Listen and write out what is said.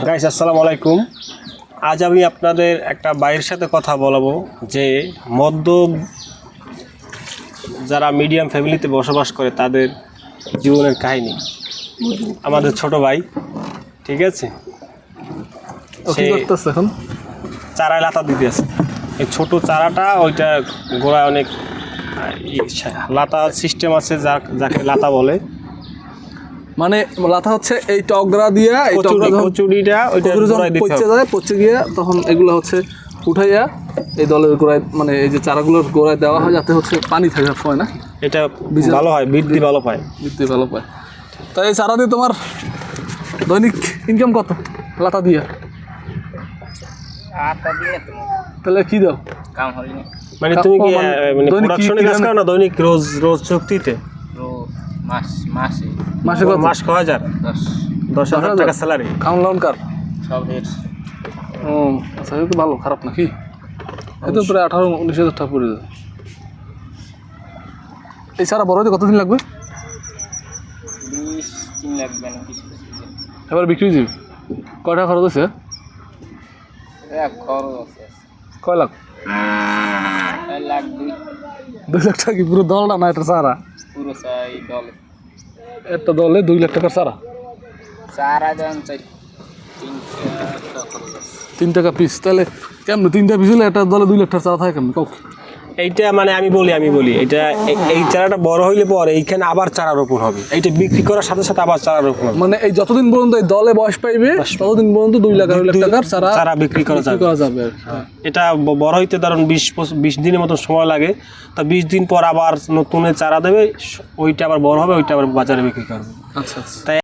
Guys আসসালামু আলাইকুম। আজ আমি আপনাদের একটা ভাইয়ের সাথে কথা বলবো যে যারা মিডিয়াম ফ্যামিলিতে বসবাস করে তাদের জীবনের কাহিনী। আমাদের ছোট ভাই, ঠিক আছে, সে এখন চারায় লাতা দিতে আছে। এই ছোট চারাটা ওইটা গোড়ায় অনেক লাতা সিস্টেম আছে, যাকে লাতা বলে। মানে লাথা হচ্ছে এই টগরা দিয়া এই কচুরিটা ওইটা গোড়ায় দিতে পচে হবে। যায়, পচে গিয়ে তখন এগুলো হচ্ছে উঠাইয়া এই দলের গোড়ায়, মানে এই যে চারাগুলোর গোড়ায় দেওয়া হয় যাতে হচ্ছে পানি থাকে সবসময়, না এটা ভালো হয়, বৃদ্ধি ভালো পায়, বৃদ্ধি ভালো পায়। তাই এই চারা দিয়ে তোমার দৈনিক ইনকাম কত লাতা দিয়া? তাহলে কি দাও? মানে তুমি কি মানে দৈনিক প্রোডাকশনে কাজ করো না দৈনিক রোজ চুক্তিতে? মাসে কত? মাস 1000 10,000 টাকা স্যালারি। খাউন লাউন কার ও আচ্ছা, এটা তো ভালো, খারাপ নাকি? এত প্রায় 18-19 হাজার টাকা পড়ে যায়। এই সারা বড় হতে কতদিন লাগবে? 20-3 লাগবে না, এবার বিক্রি যাবে। কয় টাকা খরচ হচ্ছে? খরচ আছে কয় লাখ? 2 লাখ টাকা কি পুরো দলটা না এটা সারা? পুরো চাই দলে একটা দলে 2 লাখ টাকার সারা, 4,000 চাই 3 টাকা পিস। তাহলে কেমন 3টা পিস হলে একটা দলে 2 লাখ টাকা চারা থাকে কেমন? এইটা মানে আমি বলি এটা এই চারাটা বড় হইলে পরে এইখানে আবার চারা রোপণ হবে। এইটা বিক্রি করার সাথে সাথে আবার চারা রোপণ হবে। মানে এই যতদিন পর্যন্ত এই দলে বয়স পাইবে ততদিন পর্যন্ত 2 লাখ টাকার চারা বিক্রি করা যাবে। এটা বড় হইতে ধরুন 20 দিনের মতো সময় লাগে। তা 20 দিন পর আবার নতুন চারা দেবে, ওইটা আবার বড় হবে, ওইটা আবার বাজারে বিক্রি করবে। আচ্ছা আচ্ছা। তাই